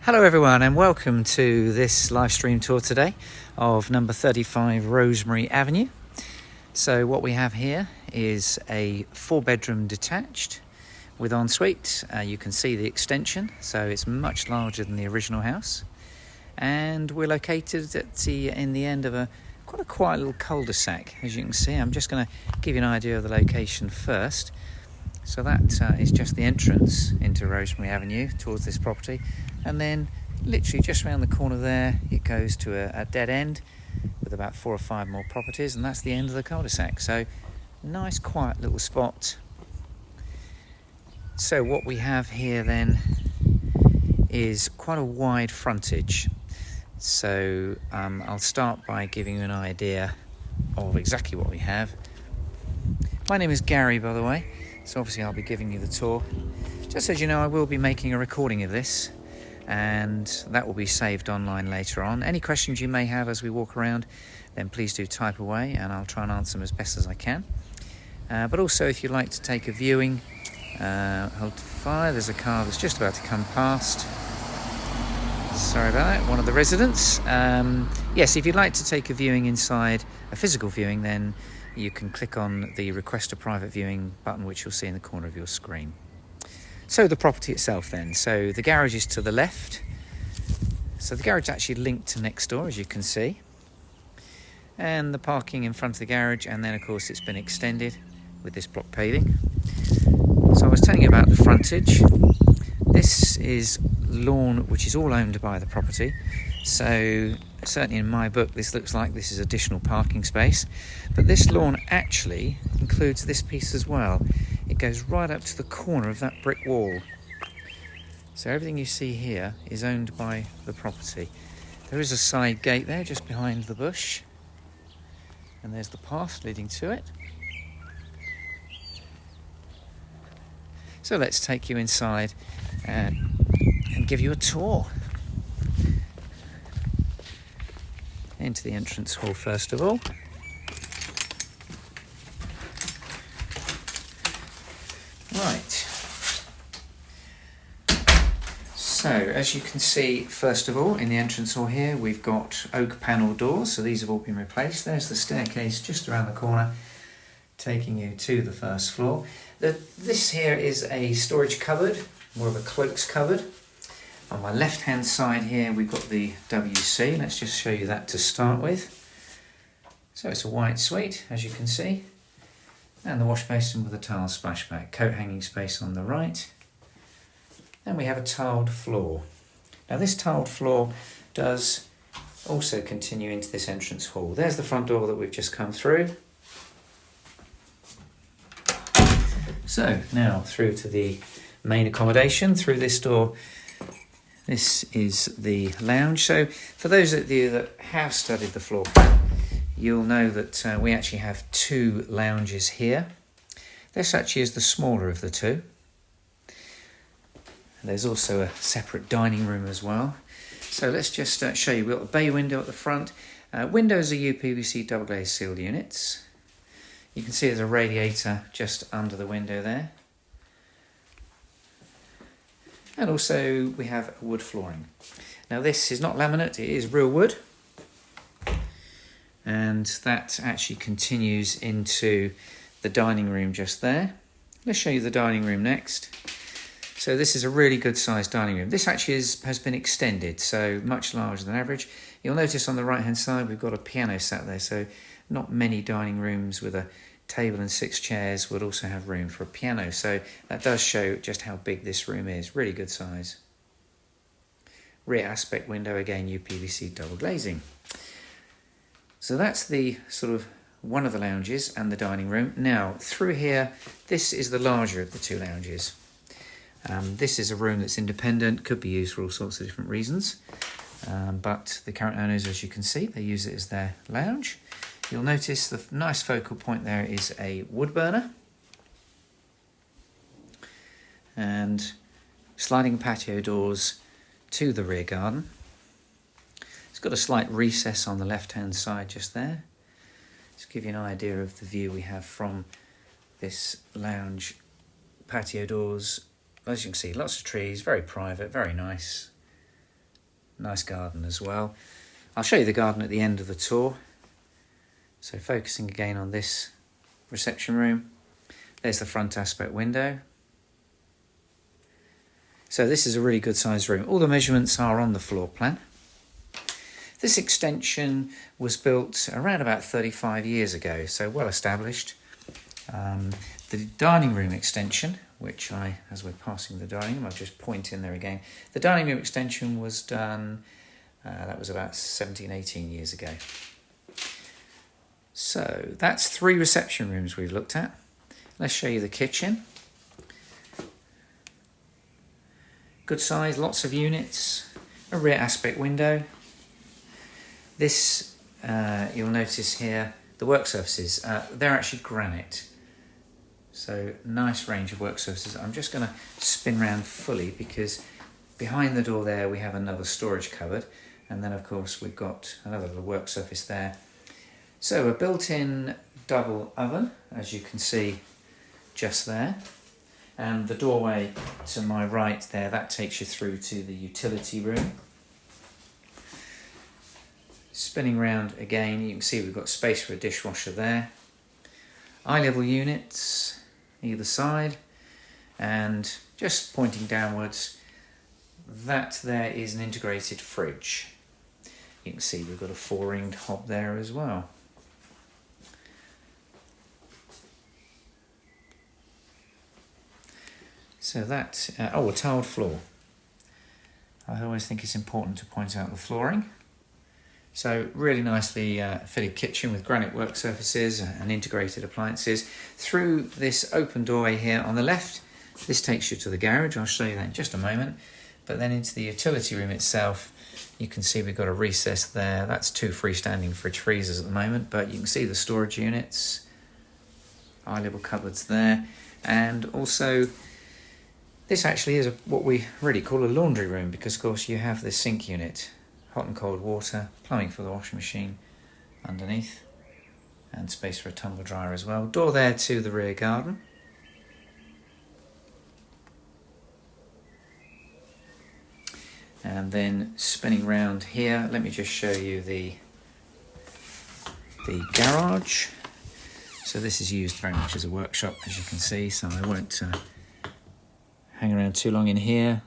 Hello everyone and welcome to this live stream tour today of number 35 Rosemary Avenue. So what we have here is a 4-bedroom detached with ensuite. You can see the extension, so it's much larger than the original house. And we're located in the end of quite a quiet little cul-de-sac, as you can see. I'm just going to give you an idea of the location first. So that is just the entrance into Rosemary Avenue towards this property, and then literally just around the corner there it goes to a dead end with about 4 or 5 more properties, and that's the end of the cul-de-sac. So nice quiet little spot. So what we have here then is quite a wide frontage. So I'll start by giving you an idea of exactly what we have. My name is Gary, by the way. So obviously I'll be giving you the tour. Just as you know, I will be making a recording of this, and that will be saved online later on. Any questions you may have as we walk around, then please do type away and I'll try and answer them as best as I can. But also, if you'd like to take a viewing, hold fire, there's a car that's just about to come past. Sorry about that, one of the residents. Yes, if you'd like to take a viewing inside, a physical viewing, then you can click on the request a private viewing button, which you'll see in the corner of your screen. So the property itself then. So the garage is to the left. So the garage is actually linked to next door, as you can see. And the parking in front of the garage, and then of course it's been extended with this block paving. So I was telling you about the frontage. This is lawn which is all owned by the property. So certainly in my book this looks like this is additional parking space, but this lawn actually includes this piece as well. It goes right up to the corner of that brick wall. So everything you see here is owned by the property. There is a side gate there just behind the bush, and there's the path leading to it. So let's take you inside and give you a tour. Into the entrance hall first of all. Right. So as you can see, first of all, in the entrance hall here, we've got oak panel doors. So these have all been replaced. There's the staircase just around the corner, taking you to the first floor. This here is a storage cupboard, more of a cloaks cupboard. On my left hand side here we've got the WC. Let's just show you that to start with. So it's a white suite, as you can see, and the wash basin with a tile splashback, coat hanging space on the right, and we have a tiled floor. Now this tiled floor does also continue into this entrance hall. There's the front door that we've just come through. So now through to the main accommodation through this door. This is the lounge. So for those of you that have studied the floor plan, you'll know that we actually have 2 lounges here. This actually is the smaller of the 2. There's also a separate dining room as well. So let's just show you. We've got a bay window at the front. Windows are UPVC double glazed sealed units. You can see there's a radiator just under the window there. And also we have wood flooring. Now this is not laminate, it is real wood. And that actually continues into the dining room just there. Let's show you the dining room next. So this is a really good sized dining room. This actually has been extended, so much larger than average. You'll notice on the right hand side we've got a piano sat there, so not many dining rooms with a table and 6 chairs would also have room for a piano. So that does show just how big this room is. Really good size. Rear aspect window, again UPVC double glazing. So that's the sort of one of the lounges and the dining room. Now through here, this is the larger of the 2 lounges. This is a room that's independent, could be used for all sorts of different reasons. But the current owners, as you can see, they use it as their lounge. You'll notice the nice focal point there is a wood burner. And sliding patio doors to the rear garden. It's got a slight recess on the left-hand side just there. Just give you an idea of the view we have from this lounge patio doors. As you can see, lots of trees, very private, very nice. Nice garden as well. I'll show you the garden at the end of the tour. So focusing again on this reception room. There's the front aspect window. So this is a really good sized room. All the measurements are on the floor plan. This extension was built around about 35 years ago, so well established. The dining room extension, which as we're passing the dining room, I'll just point in there again. The dining room extension was done, that was about 17, 18 years ago. So that's 3 reception rooms we've looked at. Let's show you the kitchen. Good size, lots of units, a rear aspect window. This, you'll notice here, the work surfaces, they're actually granite. So nice range of work surfaces. I'm just going to spin round fully because behind the door there we have another storage cupboard, and then of course we've got another little work surface there. So a built-in double oven, as you can see just there, and the doorway to my right there, that takes you through to the utility room. Spinning round again, you can see we've got space for a dishwasher there. Eye-level units either side, and just pointing downwards, that there is an integrated fridge. You can see we've got a 4-ringed hob there as well. So that, a tiled floor. I always think it's important to point out the flooring. So really nicely fitted kitchen with granite work surfaces and integrated appliances. Through this open doorway here on the left, this takes you to the garage. I'll show you that in just a moment. But then into the utility room itself, you can see we've got a recess there. That's 2 freestanding fridge freezers at the moment, but you can see the storage units, eye-level cupboards there, and also this actually is what we really call a laundry room, because of course you have this sink unit, hot and cold water, plumbing for the washing machine underneath, and space for a tumble dryer as well. Door there to the rear garden. And then spinning round here, let me just show you the garage. So this is used very much as a workshop, as you can see, so I won't hang around too long in here.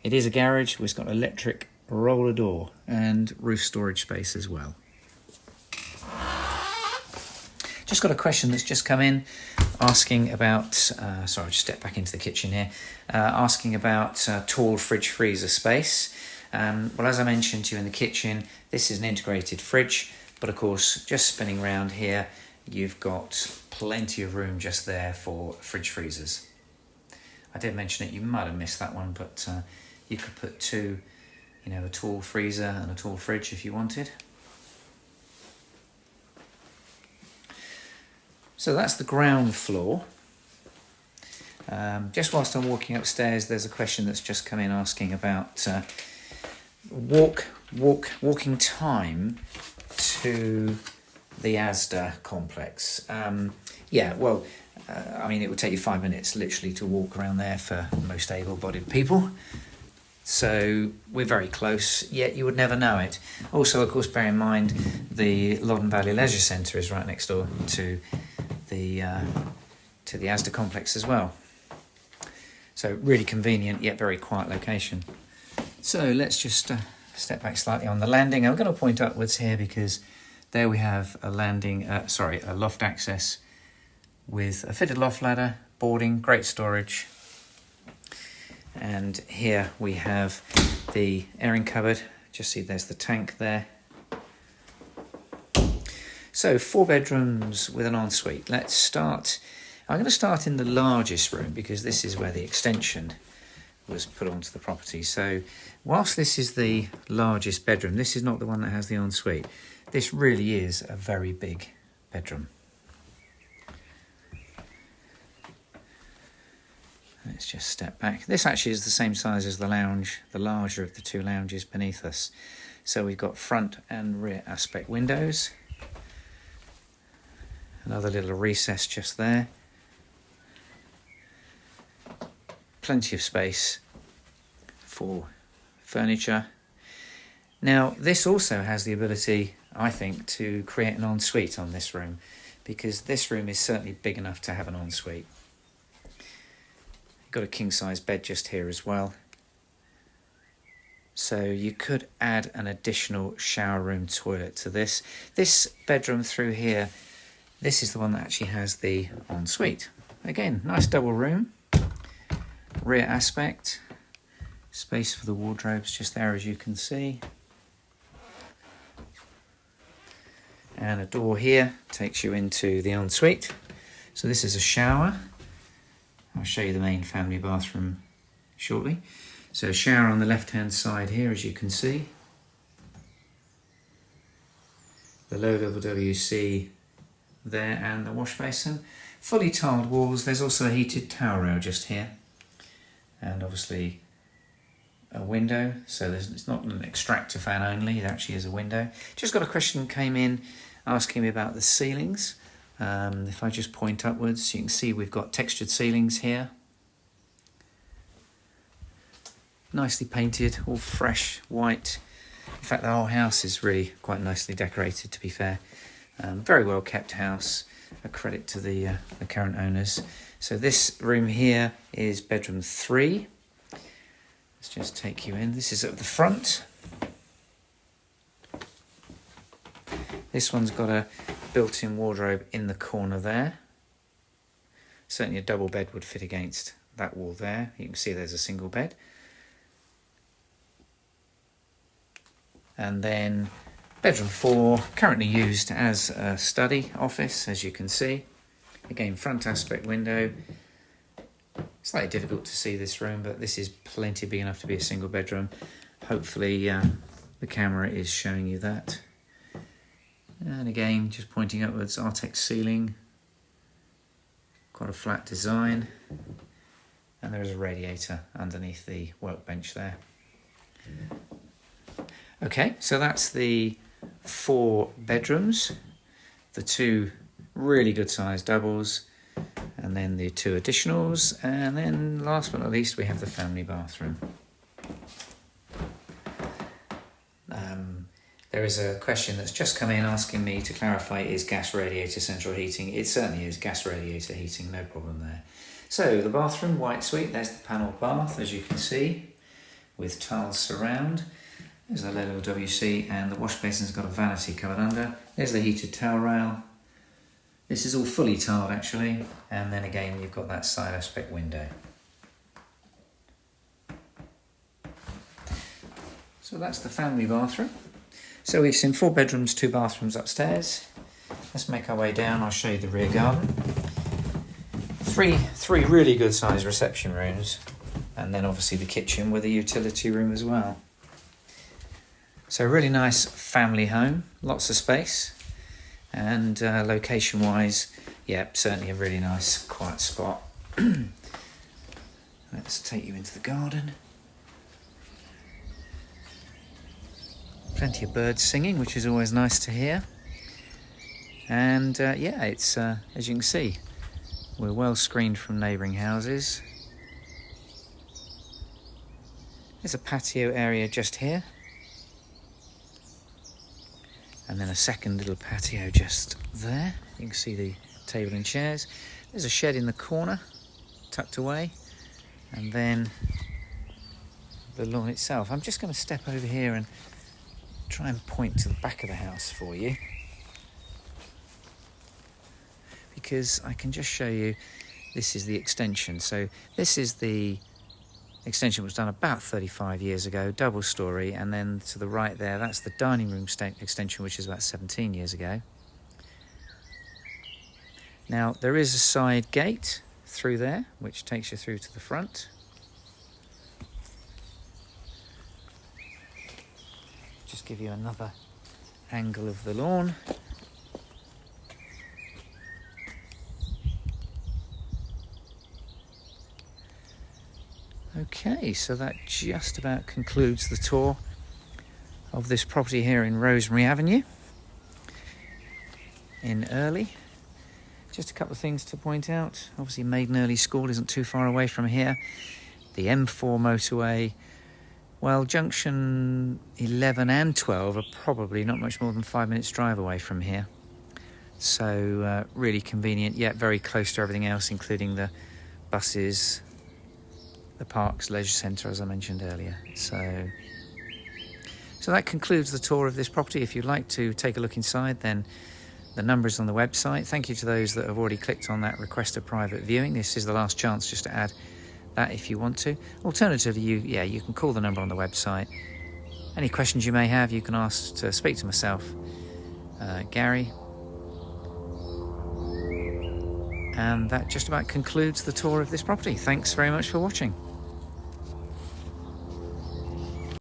It is a garage. It's got electric roller door and roof storage space as well. Just got a question that's just come in asking about, sorry, I'll just step back into the kitchen here, asking about tall fridge freezer space. Well, as I mentioned to you in the kitchen, this is an integrated fridge, but of course, just spinning around here, you've got plenty of room just there for fridge freezers. I did mention it, you might have missed that one, but you could put 2, a tall freezer and a tall fridge if you wanted. So that's the ground floor. Just whilst I'm walking upstairs, there's a question that's just come in asking about walking time to the Asda complex. Yeah, well, it would take you 5 minutes literally to walk around there for most able-bodied people. So we're very close, yet you would never know it. Also, of course, bear in mind the Loddon Valley Leisure Centre is right next door to the Asda complex as well. So really convenient, yet very quiet location. So let's just step back slightly on the landing. I'm going to point upwards here because there we have a a loft access with a fitted loft ladder, boarding, great storage. And here we have the airing cupboard. Just see there's the tank there. So 4 bedrooms with an ensuite. Let's start. I'm going to start in the largest room because this is where the extension was put onto the property. So whilst this is the largest bedroom, this is not the one that has the ensuite. This really is a very big bedroom. Let's just step back. This actually is the same size as the lounge, the larger of the 2 lounges beneath us. So we've got front and rear aspect windows. Another little recess just there. Plenty of space for furniture. Now, this also has the ability, I think, to create an ensuite on this room, because this room is certainly big enough to have an ensuite. Got a king-size bed just here as well. So you could add an additional shower room toilet to this. This bedroom through here, this is the one that actually has the ensuite. Again, nice double room. Rear aspect. Space for the wardrobes just there, as you can see. And a door here takes you into the ensuite. So this is a shower. I'll show you the main family bathroom shortly. So a shower on the left-hand side here, as you can see. The low-level WC there, and the wash basin. Fully tiled walls. There's also a heated towel rail just here. And obviously a window. So it's not an extractor fan only, it actually is a window. Just got a question came in asking me about the ceilings. If I just point upwards, you can see we've got textured ceilings here. Nicely painted, all fresh, white. In fact, the whole house is really quite nicely decorated, to be fair. Very well kept house, a credit to the current owners. So this room here is bedroom 3. Let's just take you in. This is at the front. This one's got a built-in wardrobe in the corner there. Certainly a double bed would fit against that wall there. You can see there's a single bed. And then bedroom 4, currently used as a study office, as you can see. Again, front aspect window. Slightly difficult to see this room, but this is plenty big enough to be a single bedroom. Hopefully the camera is showing you that. And again, just pointing upwards, Artex ceiling. Quite a flat design. And there is a radiator underneath the workbench there. Okay, so that's the 4 bedrooms, the 2 really good sized doubles, and then the 2 additionals, and then last but not least we have the family bathroom. There is a question that's just come in asking me to clarify, is gas radiator central heating? It certainly is gas radiator heating, no problem there. So the bathroom, white suite, there's the panel bath, as you can see, with tiles surround. There's the low WC, and the wash basin's got a vanity covered under. There's the heated towel rail. This is all fully tiled actually, and then again you've got that side aspect window. So that's the family bathroom. So we've seen 4 bedrooms, 2 bathrooms upstairs. Let's make our way down, I'll show you the rear garden. Three really good sized reception rooms, and then obviously the kitchen with a utility room as well. So a really nice family home, lots of space, and location wise, yeah, certainly a really nice quiet spot. Let's take you into the garden. Plenty of birds singing, which is always nice to hear. And yeah, it's as you can see, we're well screened from neighbouring houses. There's a patio area just here. And then a second little patio just there. You can see the table and chairs. There's a shed in the corner, tucked away. And then the lawn itself. I'm just going to step over here and try and point to the back of the house for you, because I can just show you this is the extension. So this is the extension was done about 35 years ago, double storey, and then to the right there, that's the dining room extension, which is about 17 years ago. Now there is a side gate through there which takes you through to the front. Just give you another angle of the lawn. Okay, so that just about concludes the tour of this property here in Rosemary Avenue in Earley. Just a couple of things to point out. Obviously Maiden Earley School isn't too far away from here. The M4 motorway Well, junction 11 and 12 are probably not much more than 5 minutes drive away from here. So really convenient, yet very close to everything else, including the buses, the parks, leisure centre, as I mentioned earlier. So that concludes the tour of this property. If you'd like to take a look inside, then the number is on the website. Thank you to those that have already clicked on that request a private viewing. This is the last chance just to add that if you want to. Alternatively, you can call the number on the website. Any questions you may have, you can ask to speak to myself, Gary. And that just about concludes the tour of this property. Thanks very much for watching.